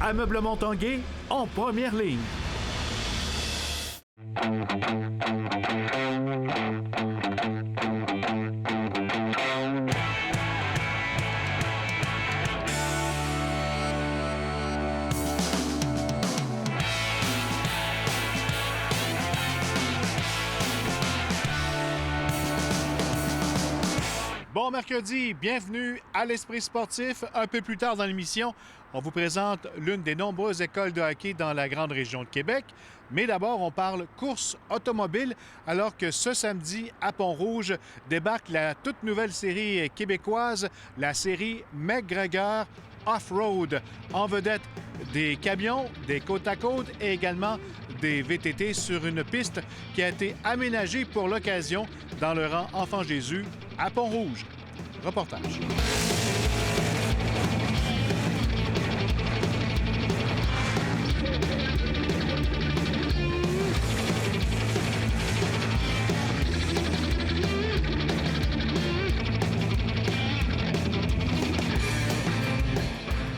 Ameublement Tanguay en première ligne. Bon mercredi, bienvenue à l'Esprit sportif. Un peu plus tard dans l'émission, on vous présente l'une des nombreuses écoles de hockey dans la grande région de Québec. Mais d'abord, on parle course automobile, alors que ce samedi, à Pont-Rouge, débarque la toute nouvelle série québécoise, la série McGregor Off-Road. En vedette, des camions, des côte-à-côte et également des VTT sur une piste qui a été aménagée pour l'occasion dans le rang Enfant Jésus à Pont-Rouge. Reportage.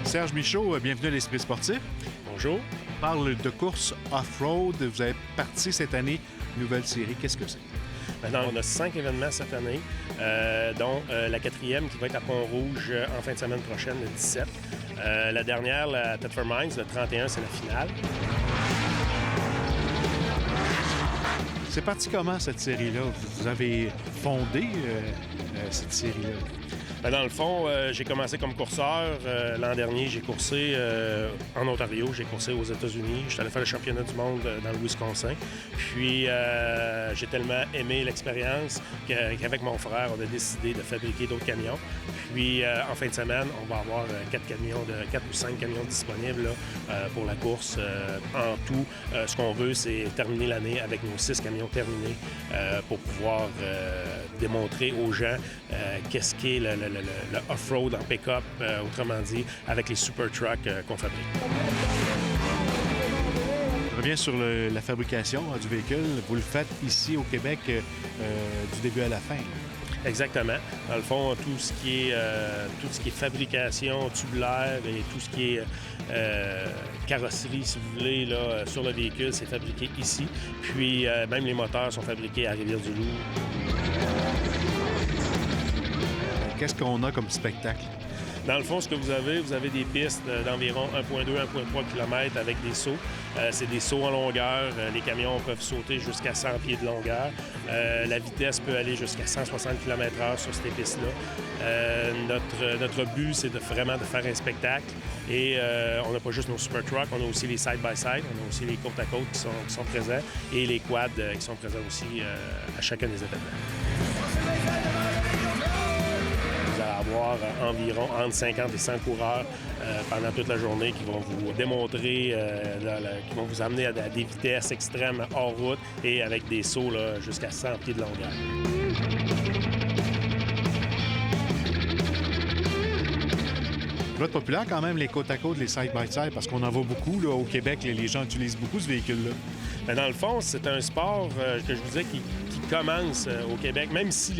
Serge Michaud, bienvenue à l'Esprit sportif. Bonjour. On parle de course off-road. Vous avez parti cette année, nouvelle série. Qu'est-ce que c'est? Maintenant, on a 5 événements cette année, dont la 4e qui va être à Pont-Rouge en fin de semaine prochaine, le 17. La dernière, la Thetford Mines, le 31, c'est la finale. C'est parti comment, cette série-là? Vous avez fondé cette série-là? Dans le fond, j'ai commencé comme courseur. L'an dernier, j'ai coursé en Ontario, j'ai coursé aux États-Unis. J'étais allé faire le championnat du monde dans le Wisconsin. Puis, j'ai tellement aimé l'expérience qu'avec mon frère, on a décidé de fabriquer d'autres camions. Puis, en fin de semaine, on va avoir 4 ou 5 camions disponibles là, pour la course. En tout, ce qu'on veut, c'est terminer l'année avec nos 6 camions terminés pour pouvoir démontrer aux gens qu'est-ce qu'est le off-road en pick-up, autrement dit, avec les super trucks qu'on fabrique. Je reviens sur la fabrication du véhicule. Vous le faites ici au Québec du début à la fin. Exactement. Dans le fond, tout ce qui est fabrication tubulaire et tout ce qui est carrosserie, si vous voulez, là, sur le véhicule, c'est fabriqué ici. Puis même les moteurs sont fabriqués à Rivière-du-Loup. Qu'est-ce qu'on a comme spectacle? Dans le fond, ce que vous avez des pistes d'environ 1,2, 1,3 km avec des sauts. C'est des sauts en longueur. Les camions peuvent sauter jusqu'à 100 pieds de longueur. La vitesse peut aller jusqu'à 160 km/h sur ces pistes-là. Notre but, c'est vraiment de faire un spectacle. Et on n'a pas juste nos super trucks, on a aussi les side-by-side, on a aussi les côte-à-côte qui sont présents et les quads qui sont présents aussi à chacun des événements. Vous allez avoir environ entre 50 et 100 coureurs pendant toute la journée qui vont vous démontrer, qui vont vous amener à des vitesses extrêmes hors route et avec des sauts là, jusqu'à 100 pieds de longueur. Ça va être populaire quand même, les côte-à-côte, les side-by-side, parce qu'on en voit beaucoup là, au Québec. Les gens utilisent beaucoup ce véhicule-là. Mais dans le fond, c'est un sport que je vous disais qui commence au Québec, même si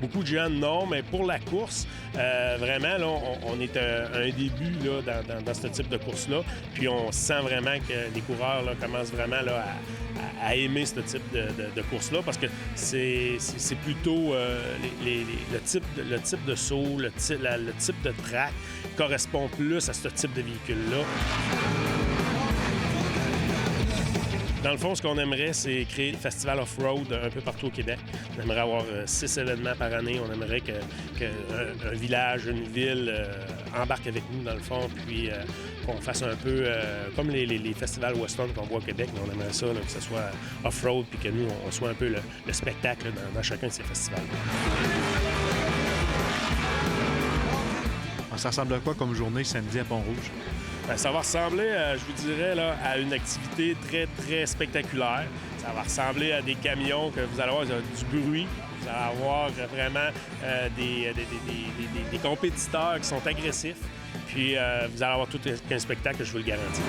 beaucoup de gens non, mais pour la course, vraiment, là, on est à un début là, dans ce type de course-là. Puis on sent vraiment que les coureurs là, commencent vraiment là, à aimer ce type de course-là parce que c'est plutôt le type de saut, le type de track correspond plus à ce type de véhicule-là. Dans le fond, ce qu'on aimerait, c'est créer le festival off-road un peu partout au Québec. On aimerait avoir 6 événements par année. On aimerait qu'un village, une ville embarque avec nous, dans le fond, puis qu'on fasse un peu comme les festivals western qu'on voit au Québec. Mais on aimerait ça, là, que ce soit off-road, puis que nous, on soit un peu le spectacle dans chacun de ces festivals. Ça ressemble à quoi comme journée samedi à Pont-Rouge? Bien, ça va ressembler, je vous dirais, là, à une activité très, très spectaculaire. Ça va ressembler à des camions que vous allez avoir du bruit. Vous allez avoir vraiment des compétiteurs qui sont agressifs. Puis vous allez avoir tout un spectacle, je vous le garantis.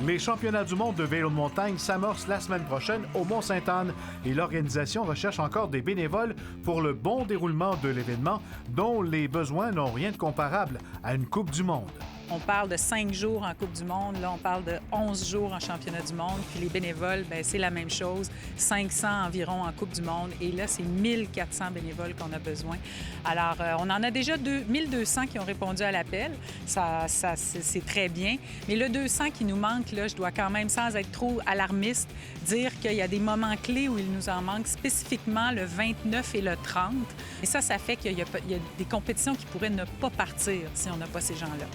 Les championnats du monde de vélo de montagne s'amorcent la semaine prochaine au Mont-Sainte-Anne et l'organisation recherche encore des bénévoles pour le bon déroulement de l'événement dont les besoins n'ont rien de comparable à une Coupe du monde. On parle de 5 jours en Coupe du monde, là, on parle de 11 jours en Championnat du monde, puis les bénévoles, bien, c'est la même chose, 500 environ en Coupe du monde, et là, c'est 1400 bénévoles qu'on a besoin. Alors, on en a déjà 1200 qui ont répondu à l'appel, c'est très bien, mais le 200 qui nous manque, là, je dois quand même, sans être trop alarmiste, dire qu'il y a des moments clés où il nous en manque, spécifiquement le 29 et le 30, et ça fait qu'il y a des compétitions qui pourraient ne pas partir si on n'a pas ces gens-là.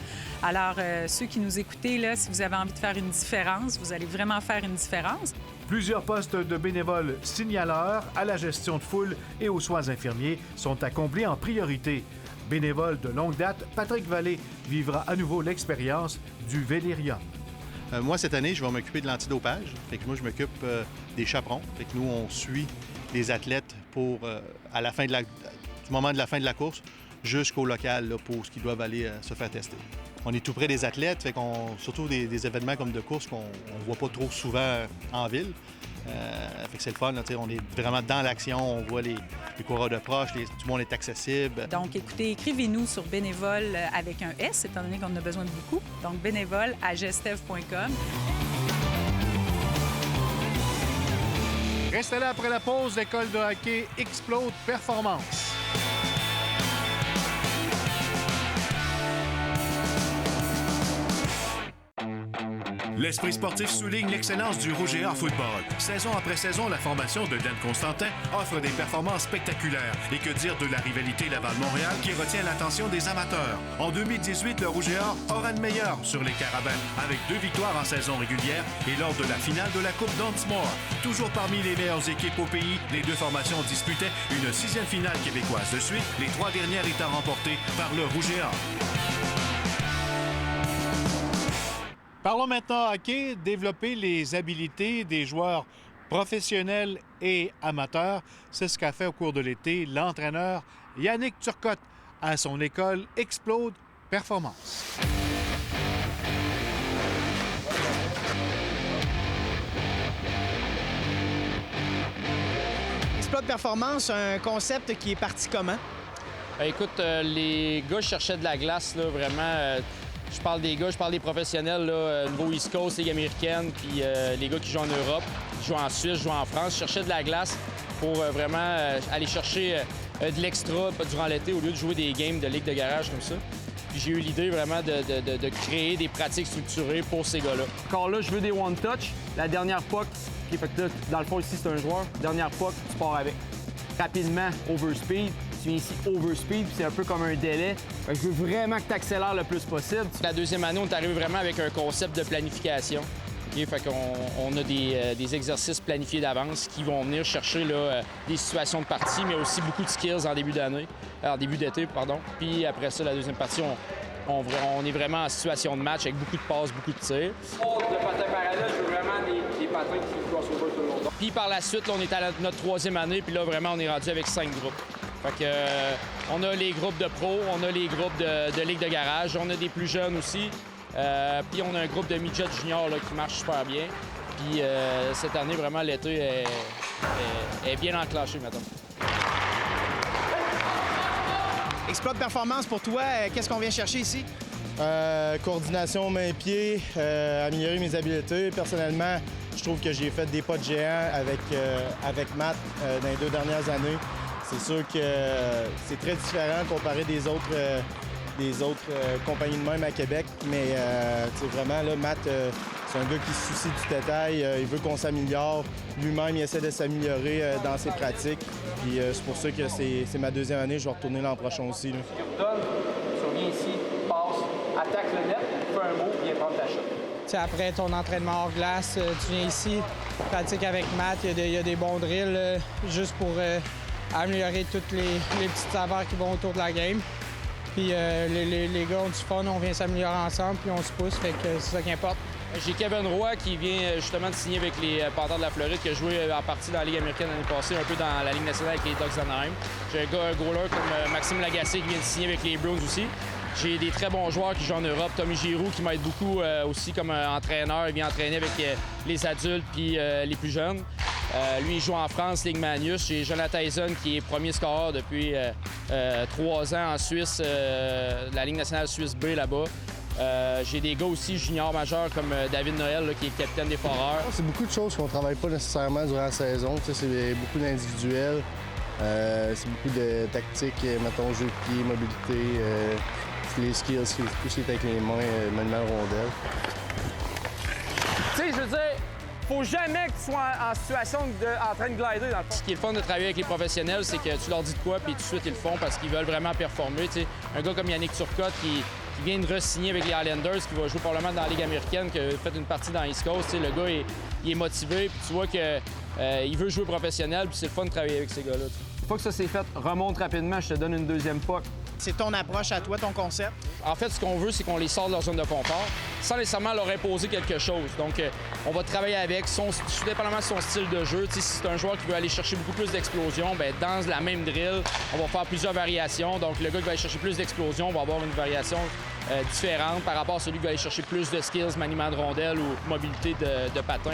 Alors, ceux qui nous écoutez, là, si vous avez envie de faire une différence, vous allez vraiment faire une différence. Plusieurs postes de bénévoles signaleurs à la gestion de foule et aux soins infirmiers sont à combler en priorité. Bénévole de longue date, Patrick Vallée vivra à nouveau l'expérience du Vélirium. Moi, cette année, je vais m'occuper de l'antidopage. Fait que moi, je m'occupe des chaperons. Fait que nous, on suit les athlètes pour, à la fin du moment de la fin de la course jusqu'au local là, pour ce qu'ils doivent aller se faire tester. On est tout près des athlètes, fait surtout des événements comme de course qu'on ne voit pas trop souvent en ville. Fait que c'est le fun, là, on est vraiment dans l'action, on voit les coureurs de proche, tout le monde est accessible. Donc, écoutez, écrivez-nous sur bénévole avec un S, étant donné qu'on en a besoin de beaucoup. Donc, bénévole@gestev.com. Restez là après la pause, l'école de hockey Explode Performance. L'Esprit sportif souligne l'excellence du Rouge et Or football. Saison après saison, la formation de Dan Constantin offre des performances spectaculaires. Et que dire de la rivalité Laval-Montréal qui retient l'attention des amateurs. En 2018, le Rouge et Or aura le meilleur sur les Carabins, avec 2 victoires en saison régulière et lors de la finale de la Coupe Dunsmore. Toujours parmi les meilleures équipes au pays, les 2 formations disputaient une 6e finale québécoise de suite, les 3 dernières étant remportées par le Rouge et Or. Parlons maintenant hockey, développer les habiletés des joueurs professionnels et amateurs. C'est ce qu'a fait au cours de l'été l'entraîneur Yannick Turcotte à son école Explode Performance. Explode Performance, un concept qui est parti comment? Écoute, les gars cherchaient de la glace, là, vraiment. Je parle des gars, je parle des professionnels, là, niveau East Coast, Ligue américaine, puis les gars qui jouent en Europe, qui jouent en Suisse, jouent en France, cherchaient de la glace pour vraiment aller chercher de l'extra durant l'été au lieu de jouer des games de ligue de garage comme ça. Puis j'ai eu l'idée vraiment de créer des pratiques structurées pour ces gars-là. Encore là, je veux des one-touch. La dernière puck, qui fait que là, dans le fond, ici, c'est un joueur. Dernière puck, tu pars avec. Rapidement, overspeed. Tu viens ici overspeed, puis c'est un peu comme un délai. Fait que je veux vraiment que tu accélères le plus possible. La deuxième année, on est arrivé vraiment avec un concept de planification. Okay? Fait qu'on a des exercices planifiés d'avance qui vont venir chercher là, des situations de partie, mais aussi beaucoup de skills en début d'été. Puis après ça, la deuxième partie, on est vraiment en situation de match avec beaucoup de passes, beaucoup de tirs. Le patin parallèle, je veux vraiment des patins qui crossover tout le monde. Puis par la suite, là, on est à notre 3e année, puis là, vraiment, on est rendu avec 5 groupes. Fait que, on a les groupes de pros, on a les groupes de ligue de garage, on a des plus jeunes aussi. Puis on a un groupe de midget junior là, qui marche super bien. Puis cette année, vraiment, l'été est bien enclenché, maintenant. Explode Performance, pour toi, qu'est-ce qu'on vient chercher ici? Coordination main-pied, améliorer mes habiletés. Personnellement, je trouve que j'ai fait des pas de géant avec Matt dans les 2 dernières années. C'est sûr que c'est très différent comparé des autres compagnies de même à Québec, mais vraiment, là, Matt, c'est un gars qui se soucie du détail, il veut qu'on s'améliore. Lui-même, il essaie de s'améliorer dans ses pratiques. Puis c'est pour ça que c'est ma 2e année, je vais retourner l'an prochain aussi. Là. Tu reviens ici, passe, attaque le net, fais un mot, viens prendre ta shot. Après ton entraînement hors glace, tu viens ici, pratique avec Matt, il y a des bons drills juste pour améliorer toutes les petites saveurs qui vont autour de la game. Puis les gars ont du fun, on vient s'améliorer ensemble, puis on se pousse, fait que c'est ça qui importe. J'ai Kevin Roy qui vient justement de signer avec les Panthers de la Floride, qui a joué en partie dans la Ligue américaine l'année passée, un peu dans la Ligue nationale avec les Ducks d'Anaheim. J'ai un goaler comme Maxime Lagacé qui vient de signer avec les Bruins aussi. J'ai des très bons joueurs qui jouent en Europe. Tommy Giroux qui m'aide beaucoup aussi comme entraîneur. Il vient entraîner avec les adultes puis les plus jeunes. Lui, il joue en France, Ligue Magnus. J'ai Jonathan Tyson qui est premier scoreur depuis 3 ans en Suisse, la Ligue nationale Suisse B là-bas. J'ai des gars aussi juniors majeurs comme David Noël, là, qui est le capitaine des Foreurs. C'est beaucoup de choses qu'on ne travaille pas nécessairement durant la saison. Tu sais, c'est beaucoup d'individuels, c'est beaucoup de tactique, mettons, jeu de pied, mobilité, les skills, tout ce qui est avec les mains, manuel rondelle. Tu sais, je veux dire, faut jamais que tu sois en situation en train de glider dans le fond. Ce qui est le fun de travailler avec les professionnels, c'est que tu leur dis de quoi, puis tout de suite, ils le font parce qu'ils veulent vraiment performer. Tu sais, un gars comme Yannick Turcotte qui vient de re-signer avec les Highlanders, qui va jouer probablement dans la Ligue américaine, qui a fait une partie dans East Coast. Tu sais, le gars, il est motivé, puis tu vois qu'il veut jouer professionnel, puis c'est le fun de travailler avec ces gars-là. Une fois que ça c'est fait, remonte rapidement, je te donne une deuxième puck. C'est ton approche à toi, ton concept? En fait, ce qu'on veut, c'est qu'on les sorte de leur zone de confort sans nécessairement leur imposer quelque chose. Donc, on va travailler avec, tout dépendamment de son style de jeu. Si c'est un joueur qui veut aller chercher beaucoup plus d'explosion, bien, dans la même drill, on va faire plusieurs variations. Donc, le gars qui va aller chercher plus d'explosion va avoir une variation différente par rapport à celui qui va aller chercher plus de skills, maniement de rondelle ou mobilité de patin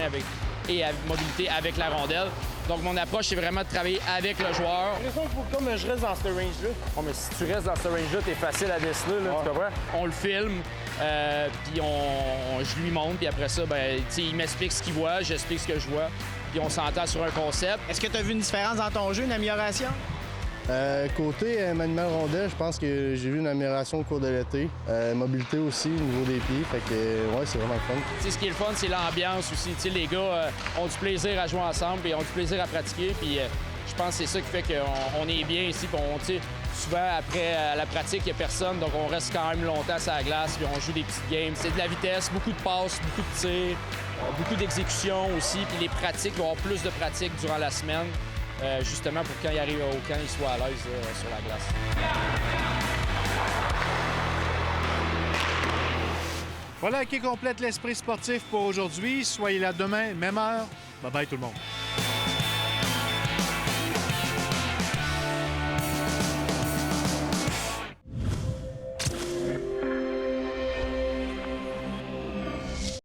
et mobilité avec la rondelle. Donc, mon approche, c'est vraiment de travailler avec le joueur. J'ai l'impression qu'il faut comme je reste dans ce range-là. Oh, mais si tu restes dans ce range-là, t'es facile à déceler, là, tu comprends? On le filme, puis je lui montre, puis après ça, ben, il m'explique ce qu'il voit, j'explique ce que je vois, puis on s'entend sur un concept. Est-ce que tu as vu une différence dans ton jeu, une amélioration? Côté manuel rondelle, je pense que j'ai vu une amélioration au cours de l'été. Mobilité aussi, au niveau des pieds. Fait que, ouais, c'est vraiment le fun. T'sais, ce qui est le fun, c'est l'ambiance aussi. T'sais, les gars ont du plaisir à jouer ensemble et ont du plaisir à pratiquer. Puis je pense que c'est ça qui fait qu'on est bien ici. Souvent, après la pratique, il n'y a personne. Donc, on reste quand même longtemps sur la glace puis on joue des petites games. C'est de la vitesse, beaucoup de passes, beaucoup de tirs, beaucoup d'exécution aussi. Puis les pratiques, il va y avoir plus de pratiques durant la semaine. Justement pour quand il arrive au camp, il soit à l'aise sur la glace. Voilà qui complète l'esprit sportif pour aujourd'hui. Soyez là demain, même heure. Bye bye tout le monde.